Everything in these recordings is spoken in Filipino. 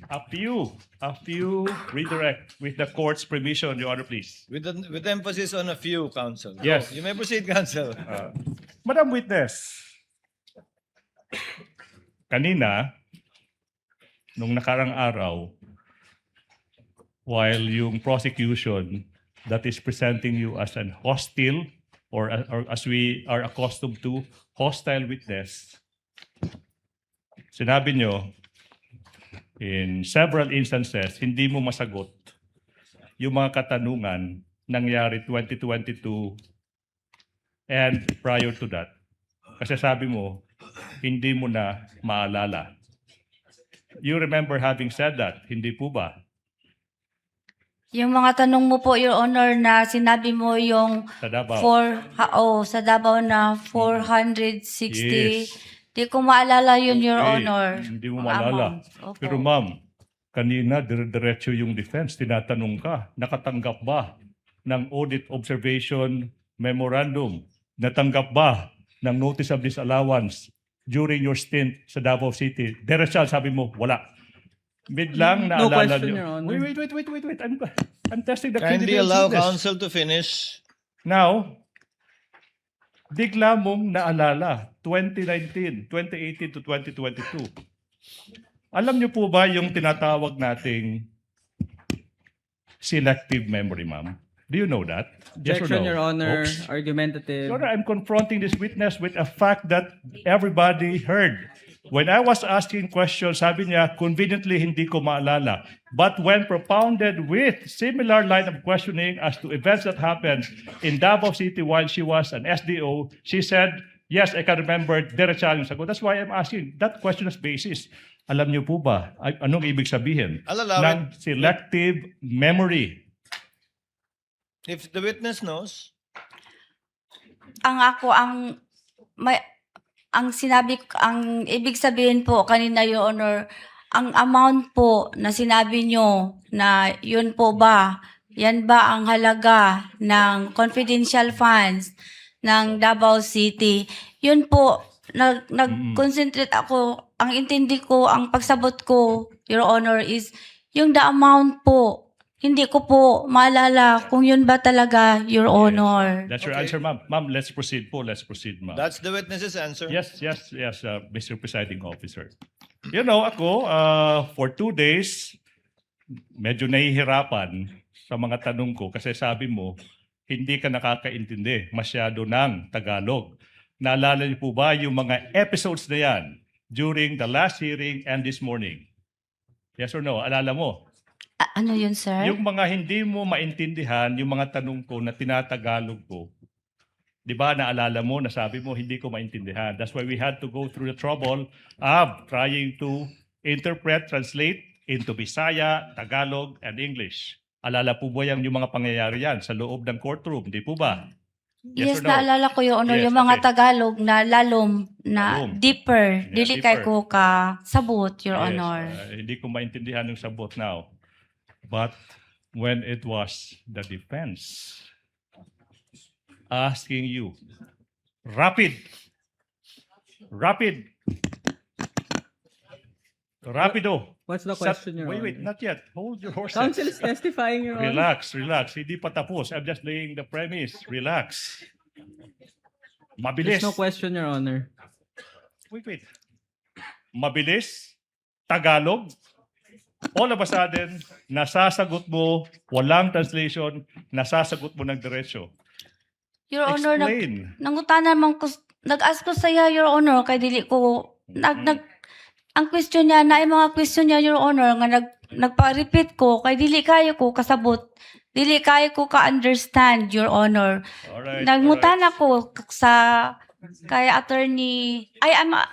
A few redirect with the court's permission, Your Honor, please. With emphasis on a few, counsel. Go. Yes. You may proceed, counsel. Madam Witness, kanina, nung nakarang araw, while yung prosecution that is presenting you as an hostile or as we are accustomed to, hostile witness, sinabi nyo, in several instances, hindi mo masagot yung mga katanungan nangyari 2022 and prior to that. Kasi sabi mo, hindi mo na maalala. You remember having said that, hindi po ba? Yung mga tanong mo po, Your Honor, na sinabi mo yung Sa Davao. sa Davao na 460. Yes. Di ko maalala yun, Your Okay, Honor. Hindi mo Ang maalala. amount. Opo. Pero ma'am, kanina dire-diretso yung defense. Tinatanong ka, nakatanggap ba ng audit observation memorandum? Natanggap ba ng notice of disallowance during your stint sa Davao City? Diretso, sabi mo, wala. Biglang No naalala question, nyo. Your Honor. Wait. I'm testing the Kindly credibility allow of this. counsel to finish. Now, bigla mong naalala, 2019, 2018 to 2022. Alam niyo po ba yung tinatawag nating selective memory, ma'am? Do you know that? Yes or Objection, no? Your Honor. Oops. Argumentative. Your Honor, I'm confronting this witness with a fact that everybody heard. When I was asking questions, sabi niya, conveniently hindi ko maalala. But when propounded with similar line of questioning as to events that happened in Davao City while she was an SDO, she said, yes, I can remember, diretsa yung sagot. That's why I'm asking that question as basis. Alam niyo po ba, anong ibig sabihin I'll allow ng selective memory? If the witness knows, Ang ibig sabihin po kanina, Your Honor, ang amount po na sinabi nyo na yun po ba, yan ba ang halaga ng confidential funds ng Davao City? Yun po, nag-concentrate ako, ang intindi ko, ang pagsabot ko, Your Honor, is yung the amount po. Hindi ko po maalala kung yun ba talaga, Your Honor. That's your Okay. answer, ma'am. Ma'am, let's proceed po. Let's proceed, ma'am. that's the witness's answer. Yes, Mr. Presiding Officer. You know, ako, for 2 days, medyo nahihirapan sa mga tanong ko kasi sabi mo, hindi ka nakakaintindi masyado ng Tagalog. Naalala niyo po ba yung mga episodes na yan during the last hearing and this morning? Yes or no? Alala mo? Ano yun, sir? Yung mga hindi mo maintindihan, yung mga tanong ko na tinatagalog ko, di ba naalala mo, nasabi mo, hindi ko maintindihan. That's why we had to go through the trouble of trying to interpret, translate into Bisaya, Tagalog, and English. Alala po ba yung mga pangyayari yan sa loob ng courtroom? Di po ba? Yes, or no? naalala ko, Your Honor, Yes, yung mga okay. Tagalog na lalom, na Lalom. deeper. Yeah, Dili kay deeper. ko ka sabot, Your Yes, Honor. hindi ko maintindihan yung sabot now. But when it was the defense asking you, rapido. What's the question, Your Honor? Wait, not yet. Hold your horses. Counsel is testifying, Your Honor. Relax. Hindi pa tapos. I'm just laying the premise. Relax. Mabilis. There's no question, Your Honor. Wait. Mabilis, Tagalog, all of a sudden, nasasagot mo, walang translation, nasasagot mo ng diretso. Your Honor, Explain. nangutan naman ko, nag-ask ko saya, Your Honor, kay dili ko, ang question niya, na yung mga question niya, Your Honor, nga nagpa-repeat ko, kay dili kayo ko kasabot, dili kayo ko ka-understand, Your Honor. Alright. Nagmutan ako kay attorney,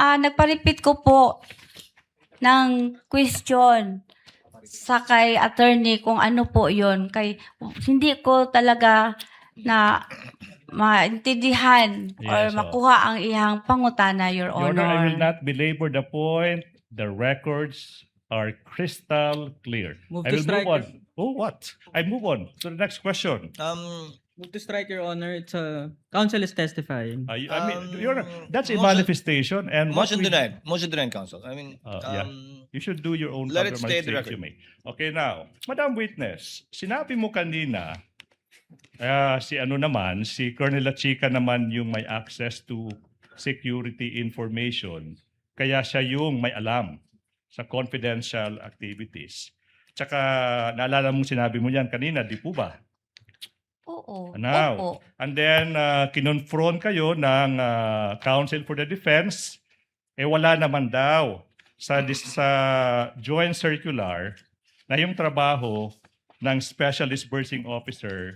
nagpa-repeat ko po ng question sa kay attorney kung ano po yon, kay hindi ko talaga na maintindihan or Yes, makuha ang iyang pangutana, Your Your Honor, I will Honor. not belabor the point. The records are crystal clear. Move I to will move strike. on. Oh, what? I move on to the next question. Move to strike, Your Honor. It's counsel is testifying. I mean, Your Honor, that's a motion- manifestation. And what Motion we- denied. Motion denied, counsel. I mean, Yeah. You should do your own Let it stay the countermandate if record. you may. Okay, now, Madam Witness, sinabi mo kanina, si Colonel Lachica naman yung may access to security information. Kaya siya yung may alam sa confidential activities. Tsaka, naalala mo sinabi mo yan kanina, di po ba? Oo. Now, Opo. and then, kinonfront kayo ng Counsel for the Defense, wala naman daw sa joint circular na yung trabaho ng Special Disbursing Officer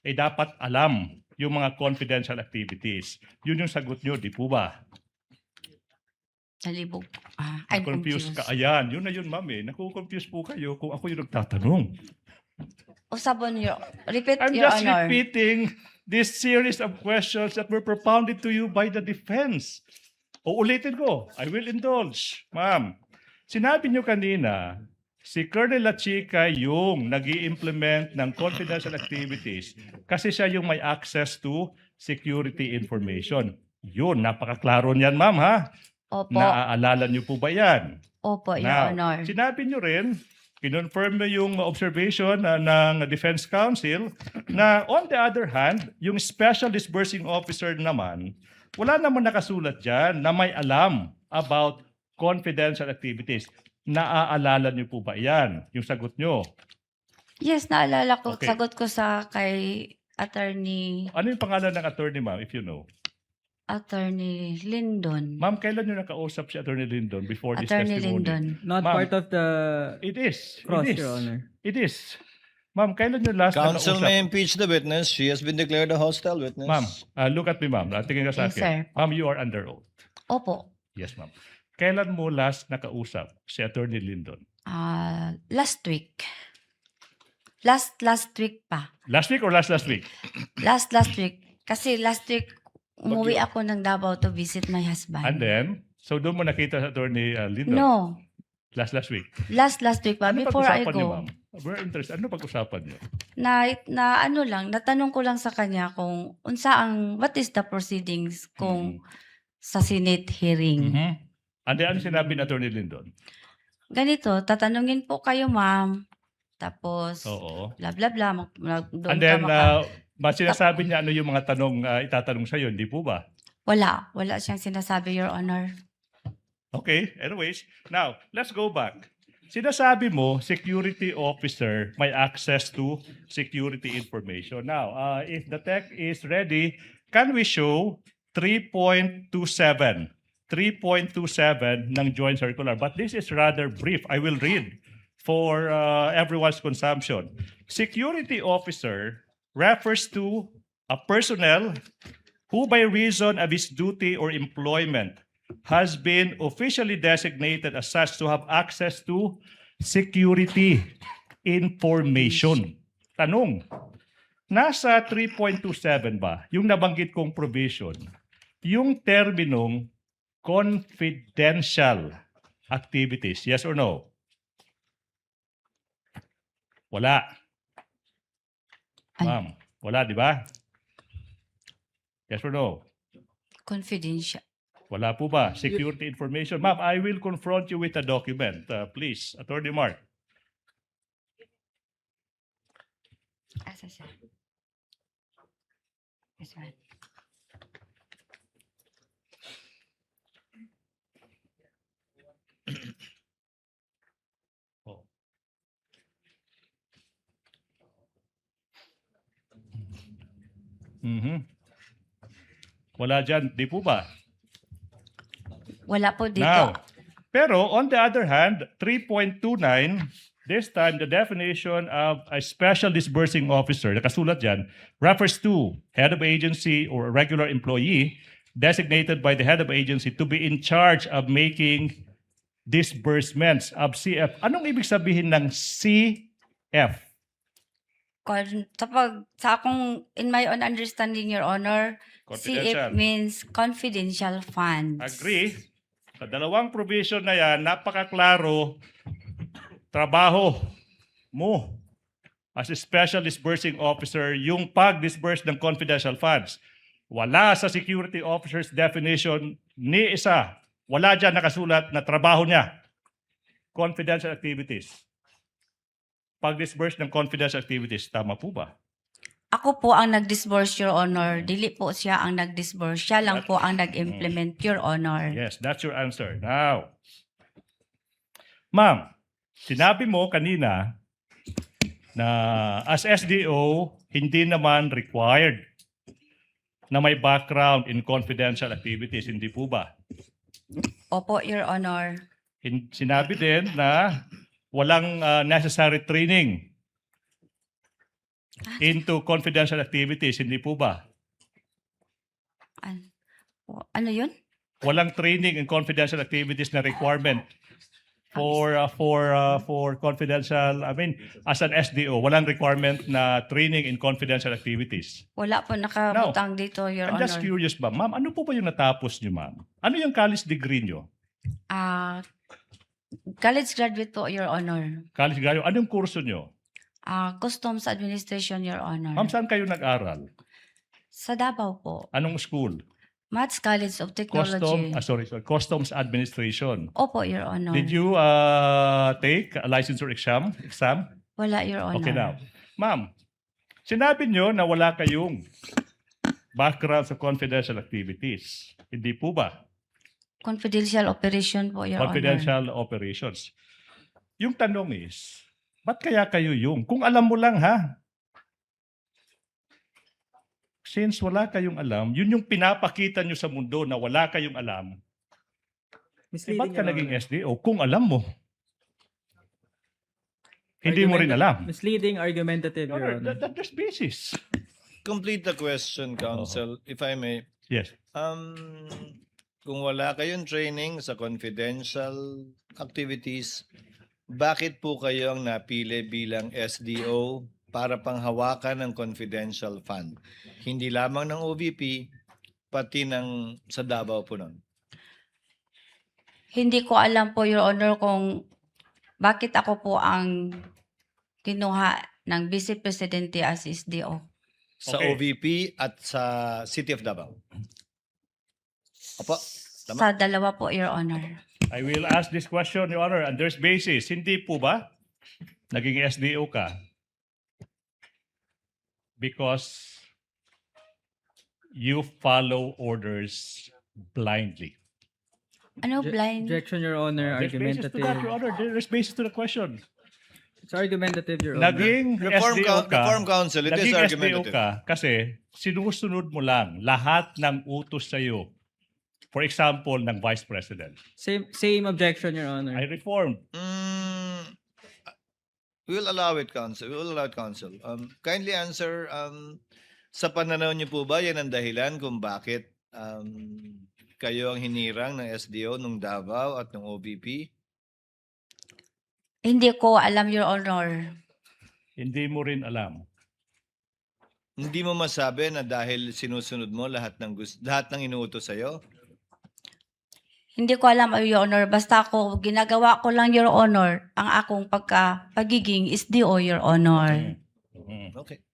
dapat alam yung mga confidential activities. Yun yung sagot nyo, di po ba? Nalibog. I'm Confused confused. ka. Ayan, yun na yun, ma'am eh. Naku-confuse po kayo kung ako yung nagtatanong. Usapon niyo. Repeat, I'm Your just Honor. repeating this series of questions that were propounded to you by the defense. Uulitin ko. I will indulge. Ma'am, sinabi nyo kanina, si Colonel Lachica yung nag-i-implement ng confidential activities kasi siya yung may access to security information. Yun, napakaklaro niyan, ma'am, ha? Opo. Naaalala niyo po ba yan? Opo, Your Now, Honor. sinabi nyo rin, kinonfirm mo yung observation ng Defense Counsel na on the other hand, yung Special Disbursing Officer naman, wala naman nakasulat dyan na may alam about confidential activities. Naaalala niyo po ba yan? Yung sagot nyo. Yes, naalala ko. Okay. Sagot ko sa kay Attorney Ano yung pangalan ng attorney, ma'am, if you know? Lyndon. Ma'am, kailan nyo nakausap si Attorney Lyndon before this Attorney testimony? Lyndon. Not Ma'am. part of the It is. cross, It is. Your Honor. It is. Ma'am, kailan nyo last counsel nakausap? may impeach the witness. She has been declared a hostile witness. Ma'am, look at me, ma'am. Tingin ka sa Yes, akin. sir. Ma'am, you are under oath. Opo. Yes, ma'am. Kailan mo last nakausap si Attorney Lyndon? Last week. Last week pa. Last week or last week? Last week. Kasi last week, umuwi ako ng Davao to visit my husband. And then, so doon mo nakita si Attorney Lyndon? No. Last week. Last week pa. Ano Before I pag-usapan niyo, go. ma'am? We're interested. Ano pag-usapan niyo? Na ano lang, natanong ko lang sa kanya kung what is the proceedings kung sa Senate hearing. Mhm. And then, ano sinabi ni Attorney Lyndon? Ganito, tatanungin po kayo, ma'am. Tapos, Oo. bla bla bla. Doon And then, sinasabi niya ano yung mga tanong itatanong sa'yo, hindi po ba? Wala siyang sinasabi, Your Honor. Okay, anyways. Now, let's go back. Sinasabi mo, security officer may access to security information. Now, if the tech is ready, can we show 3.27? 3.27 ng joint circular. But this is rather brief. I will read for everyone's consumption. Security officer refers to a personnel who by reason of his duty or employment has been officially designated as such to have access to security information. Tanong, nasa 3.27 ba, yung nabanggit kong provision, yung terminong confidential activities, yes or no? Wala. Ay. Ma'am, wala, di ba? Yes or no? Confidential. Wala po ba? Security information. Ma'am, I will confront you with a document. Please, Attorney Mark. Asa siya? Yes, ma'am. Oh. Mhm. Wala dyan, di po ba? Wala po dito. Now, pero on the other hand, 3.29, this time the definition of a special disbursing officer, nakasulat dyan, refers to head of agency or a regular employee designated by the head of agency to be in charge of making disbursements of CF. Anong ibig sabihin ng CF? Sa akong, in my own understanding, Your Honor, Confidential. CF means confidential funds. Agree. Sa dalawang provision na yan, napakaklaro, trabaho mo as a special disbursing officer yung pag-disburse ng confidential funds. Wala sa security officer's definition ni isa. Wala dyan nakasulat na trabaho niya. Confidential activities. Pag-disburse ng confidential activities, tama po ba? Ako po ang nag-disburse, Your Honor. Dili po siya ang nag-disburse. Siya lang po ang nag-implement, Your Honor. Yes, that's your answer. Now, ma'am, sinabi mo kanina na as SDO, hindi naman required na may background in confidential activities. Hindi po ba? Opo, Your Honor. Sinabi din na walang necessary training into confidential activities. Hindi po ba? Ano yun? Walang training in confidential activities na requirement for confidential, I mean, as an SDO, walang requirement na training in confidential activities. Wala po nakabutang dito, Your I'm Honor. just curious ba, ma'am, ano po ba yung natapos niyo, ma'am? Ano yung college degree niyo? College graduate po, Your Honor. College graduate, anong kurso niyo? Customs Administration, Your Honor. Ma'am, saan kayo nag-aral? Sa Davao po. Anong school? Maths College of Technology. Customs Administration. Opo, Your Honor. Did you take a licensure exam? Wala, Your Honor. Okay now. Ma'am, sinabi niyo na wala kayong background sa confidential activities. Hindi po ba? Confidential operation po, Your Honor. Confidential operations. Yung tanong is, ba't kaya kayo yung? Kung alam mo lang ha, since wala kayong alam, yun yung pinapakita nyo sa mundo na wala kayong alam. Ba't ka Your naging Honor. SDO? Kung alam mo. Hindi mo rin alam. Misleading, argumentative, Your Your Honor. Honor, that's basis. Complete the question, Counsel, if I may. Yes. Kung wala kayong training sa confidential activities, bakit po kayo ang napili bilang SDO para panghawakan ng confidential fund? Hindi lamang ng OVP, pati ng sa Davao po nun. Hindi ko alam po, Your Honor, kung bakit ako po ang kinuha ng Vice Presidente as SDO. Sa Okay. OVP at sa City of Davao. Opo, tama. Sa dalawa po, Your Honor. I will ask this question, Your Honor, and there's basis. Hindi po ba naging SDO ka? Because you follow orders blindly. Ano, blind? Objection, Your Honor. There's basis to Argumentative. that, Your Honor. There's basis to the question. It's argumentative, Your Honor. Naging SDO ka, Reform Council, it is naging SDO argumentative. ka kasi sinusunod mo lang lahat ng utos sa'yo. For example, ng Vice President. Same objection, Your Honor. I reformed. We will allow it, Council. We will allow it, Council. Kindly answer, sa pananaw niyo po ba yan ang dahilan kung bakit kayo ang hinirang ng SDO nung Davao at ng OVP? Hindi ko alam, Your Honor. Hindi mo rin alam. Hindi mo masabi na dahil sinusunod mo lahat ng inuutos sa'yo? Hindi ko alam, Your Honor. Basta ako, ginagawa ko lang, Your Honor, ang akong pagiging SDO, Your Honor. Mhm. Okay.